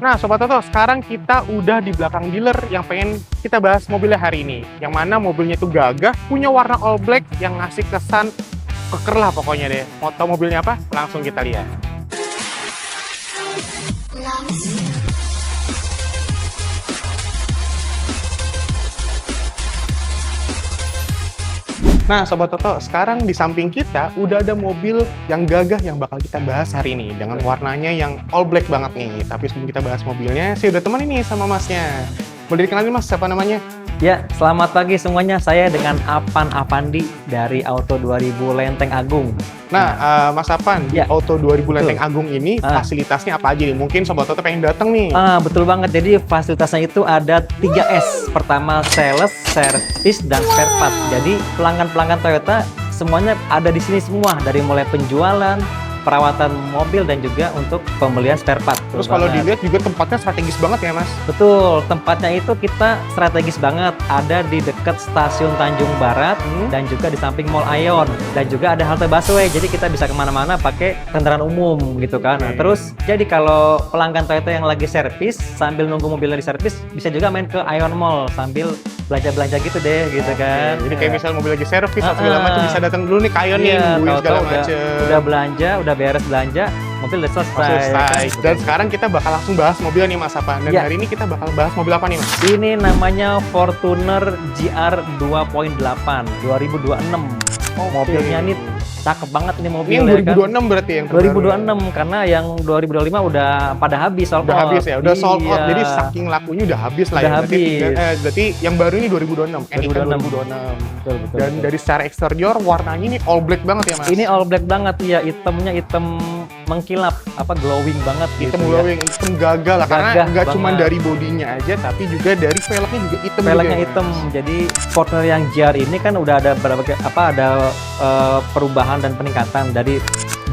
Nah, Sobat Toto, sekarang kita udah di belakang dealer yang pengen kita bahas mobilnya hari ini. Yang mana mobilnya itu gagah, punya warna all black yang ngasih kesan keker lah pokoknya deh. Mau tau mobilnya apa? Langsung kita lihat. Nah, Sobat Toto, sekarang di samping kita udah ada mobil yang gagah yang bakal kita bahas hari ini. Dengan warnanya yang all black banget nih. Tapi sebelum kita bahas mobilnya, saya udah temenin nih sama masnya. Boleh dikenalin mas, siapa namanya? Ya, selamat pagi semuanya. Saya dengan Apan Apandi dari Auto 2000 Lenteng Agung. Nah, Mas Apan, di Ya. Auto 2000 Lenteng Agung ini fasilitasnya apa aja nih? Mungkin Sobat Toto pengen datang nih. Betul banget. Jadi fasilitasnya itu ada 3S. Pertama, sales, service, dan spare part. Jadi pelanggan-pelanggan Toyota semuanya ada di sini semua. Dari mulai penjualan, perawatan mobil, dan juga untuk pembelian spare part. Terus kalau dilihat juga tempatnya strategis banget ya mas? Betul, tempatnya itu kita strategis banget. Ada di dekat stasiun Tanjung Barat dan juga di samping Mall Aeon. Dan juga ada halte busway, jadi kita bisa kemana-mana pakai kendaraan umum gitu kan. Nah, terus jadi kalau pelanggan Toyota yang lagi servis, sambil nunggu mobilnya di servis, bisa juga main ke Aeon Mall sambil belanja-belanja gitu deh, gitu kan. Jadi kayak misal mobil lagi servis atau segala macam bisa datang dulu nih ke Aeon nih, nungguin segala macam. Udah belanja, udah beres belanja, mobil udah selesai. Dan sekarang kita bakal langsung bahas mobilnya nih mas Apan. Dan hari ini kita bakal bahas mobil apa nih mas? Ini namanya Fortuner GR 2.8 2026. Mobilnya nih cakep banget nih mobilnya. Ini yang 2026 kan? Berarti yang 2026 karena yang 2025 udah pada habis, sold udah out. Habis ya, udah sold out. Iya. Jadi saking lakunya udah habis lah udah ya. Habis. Berarti yang baru ini 2026. NIK 2026. Betul, Dan dari secara eksterior warnanya ini all black banget ya mas? Ini all black banget ya, hitamnya hitam mengkilap, glowing banget gitu. Hitam glowing, hitam gagah lah. Karena Gagah nggak cuma banget. dari bodinya aja, tapi juga dari velgnya juga hitam. Velgnya juga, hitam. Jadi Fortuner yang GR ini kan udah ada berbagai perubahan dan peningkatan dari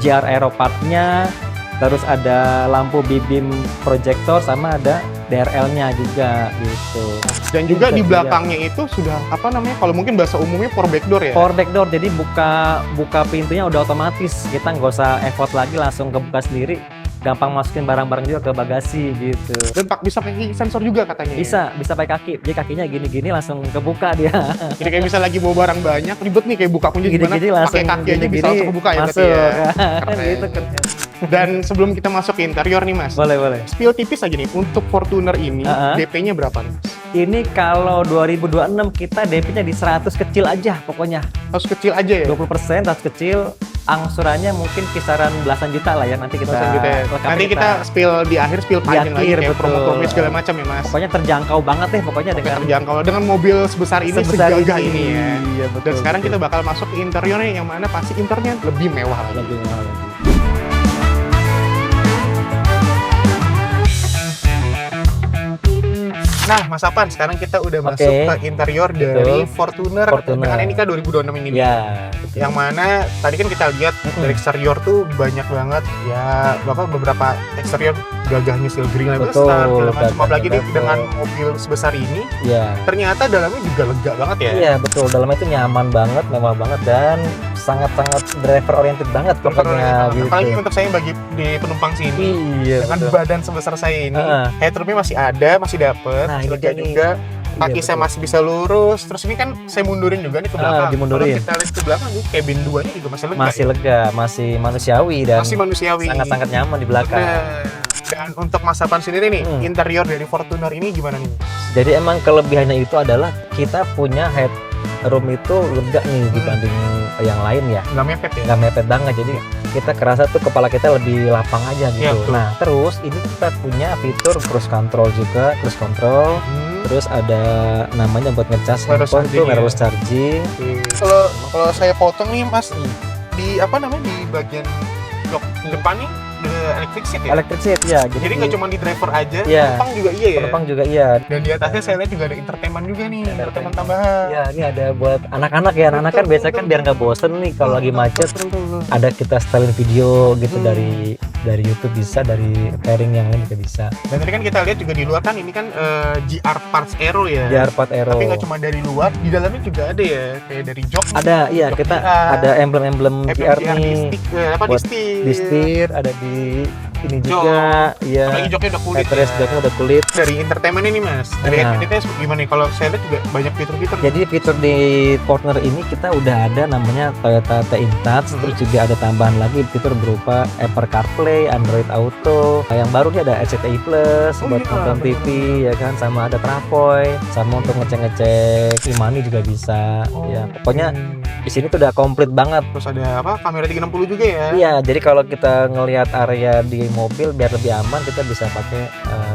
GR Aeropark-nya, terus ada lampu bibim proyektor, sama ada DRL-nya juga gitu. Dan juga di belakangnya itu sudah kalau mungkin bahasa umumnya power back door ya. Power back door, jadi buka pintunya udah otomatis. Kita nggak usah effort lagi, langsung kebuka sendiri. Gampang masukin barang-barang juga ke bagasi gitu. Dan bisa pakai sensor juga katanya. Bisa pakai kaki. Jadi kakinya gini-gini langsung kebuka dia. Jadi kayak bisa lagi bawa barang banyak, ribet nih kayak buka kunci gimana? Pakai kaki aja bisa langsung kebuka ya berarti ya. Keren. Gitu, keren. Dan sebelum kita masuk ke interior nih mas, Boleh. spill tipis aja nih untuk Fortuner ini DP-nya berapa nih mas? Ini kalau 2026 kita DP-nya di 100 kecil aja pokoknya. 100 kecil aja ya? 20%, 100 kecil. Angsurannya mungkin kisaran belasan juta lah ya, nanti kita Nanti kita spill di akhir, spill panjang lagi kayak promo-promo segala macam ya mas. Pokoknya terjangkau banget deh pokoknya. Dengan mobil sebesar ini, segagah ini ya. Iya, betul, dan sekarang kita bakal masuk ke interiornya, yang mana pasti interiornya lebih mewah lagi. Nah, Mas Apan, sekarang kita udah masuk ke interior dari Fortuner dengan NIK 2026 ini. Ya, yang mana tadi kan kita lihat dari eksterior tuh banyak banget ya, beberapa eksterior gagahnya Steel Green Label Star, apalagi dengan mobil sebesar ini. Ya. Ternyata dalamnya juga lega banget ya. Iya, betul. Dalamnya itu nyaman banget, mewah banget, dan sangat-sangat driver oriented banget pokoknya gitu. Apalagi untuk saya bagi di penumpang sini. Iya, dengan badan sebesar saya ini, headroomnya masih ada, masih dapet. Nah, lega juga. Kaki saya masih bisa lurus. Terus ini kan saya mundurin juga nih ke belakang. Dimundurin. Kalau kita lihat ke belakang nih, cabin 2-nya juga masih lega. Masih lega, masih manusiawi, dan masih manusiawi. Sangat-sangat nyaman di belakang. Dan untuk Mas Apan sendiri nih, interior dari Fortuner ini gimana nih? Jadi emang kelebihannya itu adalah kita punya headroom itu lega nih dibanding yang lain ya. Nggak mepet ya? Nggak mepet banget, jadi kita kerasa tuh kepala kita lebih lapang aja gitu. Ya, nah, terus ini kita punya fitur cruise control juga, terus ada namanya buat ngecas handphone tuh wireless charging. Kalau saya potong nih Mas, di bagian blok depan nih electric seat ya? Electric seat ya. Jadi nggak cuma di driver aja, ya, penumpang juga iya ya? Penumpang juga iya. Dan di atasnya saya lihat juga ada entertainment juga nih, entertainment tambahan. Ya, ini ada buat anak-anak ya. Anak-anak kan biasanya kan biar nggak bosen nih kalau lagi macet. Ada kita setelin video gitu dari YouTube bisa, dari pairing yang lain juga bisa. Dan tadi kan kita lihat juga di luar kan ini kan GR Parts Aero ya. GR Parts Aero. Tapi nggak cuma dari luar, di dalamnya juga ada ya, kayak dari jok. Ada, iya, kita ada emblem-emblem GR nih. Di setir, ada di ini juga, ya. Apalagi joknya udah kulit. Headrest joknya udah kulit. Dari entertainment ini mas, dari Nah. activities gimana nih? Kalau saya lihat juga banyak fitur-fitur. Jadi fitur di Fortuner ini kita udah ada namanya Toyota T-InTouch, terus juga ada tambahan lagi fitur berupa Apple CarPlay, Android Auto. Yang baru nih ada RCTI Plus buat iya, nonton TV ya kan, sama ada Travoy, sama untuk ngecek e-money juga bisa. Ya pokoknya di sini tuh udah komplit banget. Terus ada apa? Kamera 360 juga ya? Iya, jadi kalau kita ngelihat area di mobil biar lebih aman, kita bisa pakai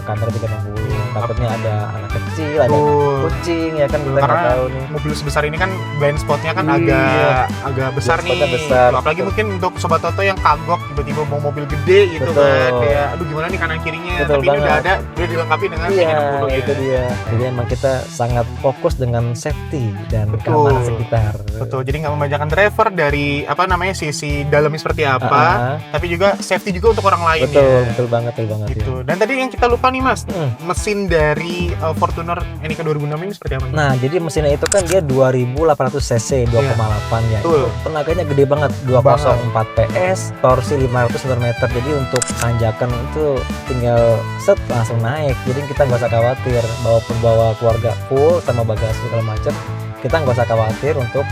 kamera 360. Takutnya ada anak kecil, ada kucing ya kan, kita nggak Karena tahu nih. mobil sebesar ini kan blind spotnya kan Iya. agak besar Blind nih. spotnya besar. Apalagi mungkin untuk sobat Toto yang kagok tiba-tiba mau mobil gede gitu Betul. kan, kayak aduh gimana nih kanan kirinya. Betul Tapi ini udah banget. ada, udah dilengkapi dengan Iya, 360 ya. itu dia. Jadi emang kita sangat fokus dengan safety dan Betul. keamanan sekitar. Betul, jadi nggak membajakan driver dari apa namanya sisi dalamnya seperti apa, tapi juga safety juga untuk orang lain Betul, ya. betul banget ya. Gitu. Dan tadi yang kita lupa nih mas, Hmm. mesin dari Fortuner NIK 2006 ini seperti apa? Nah, jadi mesinnya itu kan dia 2800 cc 2,8 ya. Betul. Itu tenaganya gede banget, 204 PS, torsi 500 Nm. Jadi untuk tanjakan itu tinggal set langsung naik. Jadi kita nggak usah khawatir bawa keluarga full sama bagasi segala macam. Kita nggak usah khawatir untuk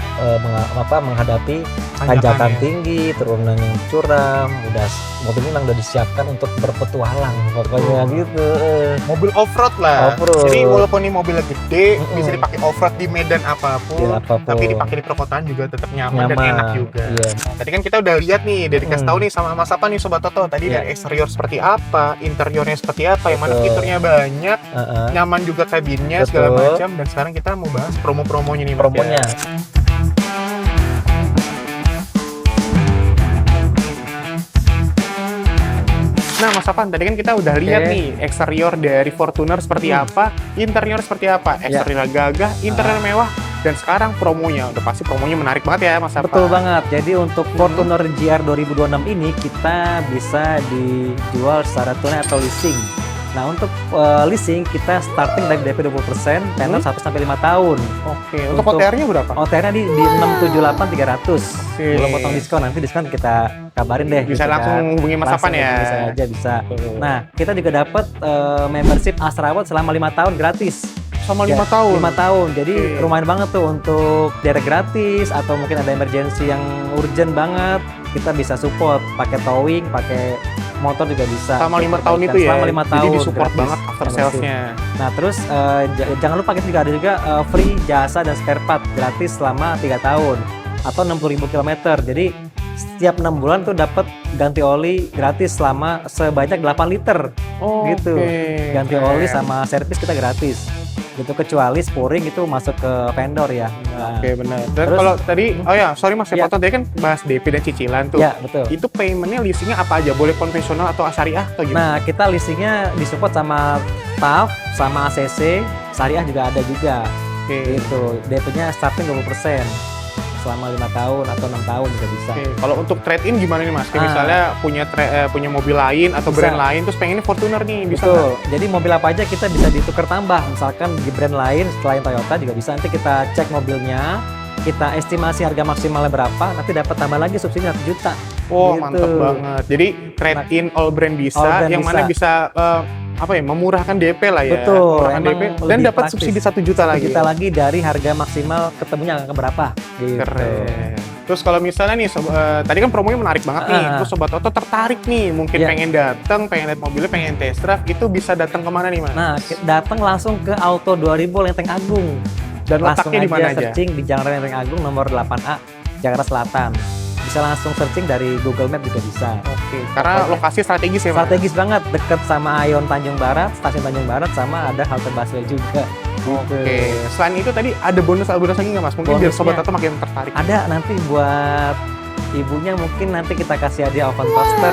menghadapi tanjakan ya. tinggi, turunan yang curam. Mobil ini memang udah disiapkan untuk berpetualang pokoknya gitu. Mobil off-road lah. Off-road. Jadi walaupun ini mobilnya gede, Mm-mm. bisa dipakai off-road di medan apapun, Medan apapun. tapi dipakai di perkotaan juga tetap nyaman dan enak juga. Iya. Tadi kan kita udah lihat nih, dari dikasih tahu nih sama Mas apa nih Sobat Toto. Tadi Iya. dari eksterior seperti apa, interiornya seperti apa, yang mana Betul. fiturnya banyak, Heeh. nyaman juga kabinnya segala Betul. macam. Dan sekarang kita mau bahas promo-promonya nih Mas, Promonya. ya. Nah Mas Apan, tadi kan kita udah lihat Oke. nih eksterior dari Fortuner seperti apa, interior seperti apa, eksterior gagah, interior mewah, dan sekarang promonya, udah pasti promonya menarik banget ya Mas Apan. Betul banget. Jadi untuk Fortuner GR 2026 ini kita bisa dijual secara tunai atau leasing. Nah, untuk leasing kita starting dari DP 20%, tenor 1 sampai 5 tahun. Oke, untuk OTR-nya berapa? OTR-nya di 678.300. Oke. Belum potong diskon, nanti diskon kita kabarin deh. Bisa gitu langsung kan. hubungi Mas Langsung Apan ya. Bisa aja bisa. Nah, kita juga dapat membership Asrawat selama 5 tahun gratis. Sama Ya, 5 tahun. 5 tahun. Jadi Oke. lumayan banget tuh untuk direct gratis atau mungkin ada emergency yang urgent banget, kita bisa support pakai towing, pakai motor juga bisa. Sama 5 tahun itu ya. Selama 5 tahun. Jadi disupport gratis banget after membership. sales-nya. Nah, terus jangan lupa kita juga ada juga free jasa dan spare part gratis selama 3 tahun atau 60.000 km. Jadi setiap 6 bulan tuh dapat ganti oli gratis selama sebanyak 8 liter. Oh, Gitu. oke. Ganti Keren. oli sama servis kita gratis. Gitu, kecuali sporing itu masuk ke vendor ya. Nah, Oke, benar. Dan Terus- kalau tadi, oh ya, sorry Mas, saya Ya. potong tadi kan bahas DP dan cicilan tuh. ya betul. Itu paymentnya leasingnya apa aja? Boleh konvensional atau syariah atau gimana? Nah, kita leasingnya disupport sama TAF, sama ACC, syariah juga ada juga. Oke. Gitu. DP-nya starting 20%. Selama 5 tahun atau 6 tahun juga bisa. Oke, kalau untuk trade in gimana nih Mas? Kayak Ah. misalnya punya mobil lain atau Bisa. brand lain terus pengennya Fortuner nih, bisa Betul. nggak? Jadi mobil apa aja kita bisa ditukar tambah. Misalkan di brand lain selain Toyota juga bisa. Nanti kita cek mobilnya, kita estimasi harga maksimalnya berapa, nanti dapat tambah lagi subsidi 1 juta. Oh, Gitu. mantep banget. Jadi trade in all brand bisa, All brand yang mana bisa memurahkan DP lah ya. Betul, Memurahkan emang DP dan lebih dapat praktis. subsidi 1 juta 1 lagi. juta lagi dari harga maksimal ketemunya angka berapa. Gitu. Keren. Terus kalau misalnya nih, tadi kan promonya menarik banget nih. Terus Sobat Toto tertarik nih, mungkin Iya. pengen datang, pengen lihat mobilnya, pengen test drive, itu bisa datang kemana nih Mas? Nah, datang langsung ke Auto 2000 Lenteng Agung. Dan Langsung letaknya di mana aja? searching di Jalan Raya Lenteng Agung nomor 8A, Jakarta Selatan. Bisa langsung searching dari Google Map juga bisa. Oke, karena Pokoknya lokasi strategis ya Mas? Strategis banget, deket sama Ayon Tanjung Barat, stasiun Tanjung Barat, sama ada halte busway juga. Gitu. Oke, selain itu tadi ada bonus lagi nggak Mas? Mungkin biar Sobat Bonusnya. Toto makin tertarik. Ada nanti buat ibunya, mungkin nanti kita kasih hadiah oven toaster,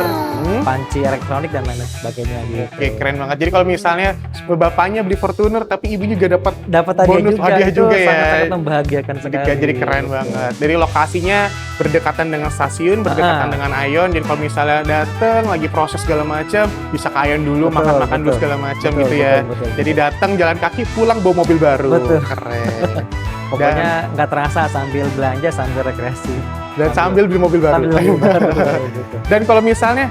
panci elektronik dan lain sebagainya gitu. Oke, keren banget. Jadi kalau misalnya bapaknya beli Fortuner tapi ibu juga dapat Dapat hadiah bonus juga, hadiah itu juga ya. sangat-sangat membahagiakan sekali. Jadi keren banget. Dari lokasinya berdekatan dengan stasiun, berdekatan dengan Ayon. Jadi kalau misalnya datang lagi proses segala macam, bisa ke Ayon dulu, Betul, makan-makan dulu betul. segala macam Betul, gitu ya. betul. Jadi datang jalan kaki, pulang bawa mobil baru. Betul. Keren. Pokoknya nggak terasa sambil belanja sambil rekreasi. Dan sambil beli mobil baru. Sambil beli baru, gitu. Dan kalau misalnya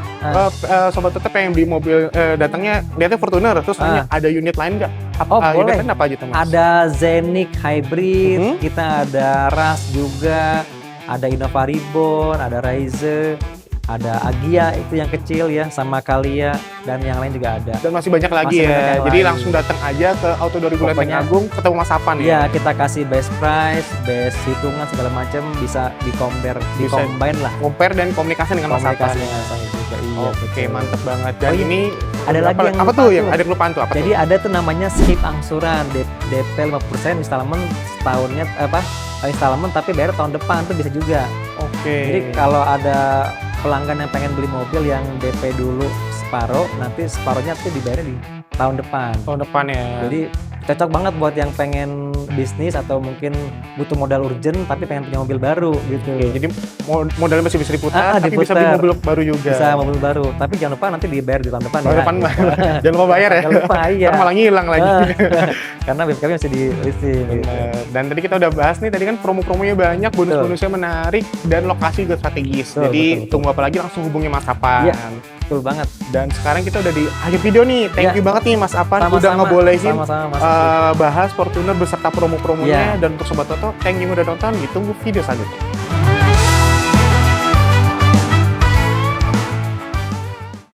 Sobat Toto pengen beli mobil, datangnya lihatnya Fortuner, terus nanya ada unit lain nggak? Boleh. Unit lain apa aja tuh, Mas? Ada Zenic Hybrid, kita ada Rush juga, ada Innova Reborn, ada Raize, ada Agia itu yang kecil ya, sama Kalia, dan yang lain juga ada. Dan masih banyak lagi Masih banyak ya. yang Jadi lain. langsung datang aja ke Auto 2000 Lenteng Pokoknya- Agung, ketemu Mas Apan ya. Iya, kita kasih best price, best hitungan segala macam, bisa di-compare, Bisa di-combine lah. Compare dan komunikasi dengan Mas Apan. Komunikasi dengan saya juga. Iya, Oke, betul. mantep banget. Dan Oh iya, ini ada lagi yang apa lupa tuh yang tuh. ada kelupaan tuh? Apa Jadi tuh? ada tuh namanya skip angsuran, DP 5% installment setahunnya installment tapi bayar tahun depan tuh bisa juga. Oke. Jadi kalau ada pelanggan yang pengen beli mobil yang DP dulu separuh, nanti separuhnya tuh dibayar di tahun depan. tahun depan ya. Jadi cocok banget buat yang pengen bisnis atau mungkin butuh modal urgent tapi pengen punya mobil baru gitu. Oke, jadi modalnya masih bisa diputar, tapi bisa diputar. beli mobil baru juga. Bisa mobil baru, tapi jangan lupa nanti dibayar di tahun depan. Tahun ya. depan jangan lupa bayar ya. Jangan lupa, iya. Ntar malah ngilang lagi. Karena BPKB masih di listing. Gitu. Bener. Dan tadi kita udah bahas nih, tadi kan promo-promonya banyak, bonus-bonusnya menarik, dan lokasi juga strategis. Betul, Jadi betul. tunggu apa lagi, langsung hubungi Mas Apan. Iya. Betul banget. Dan sekarang kita udah di akhir video nih. Thank Iya. you banget nih Mas Apan udah Sama-sama. ngebolehin Sama-sama, Mas. bahas Fortuner beserta promo-promonya. Iya. Dan untuk Sobat Toto, thank you udah nonton. Ditunggu video selanjutnya.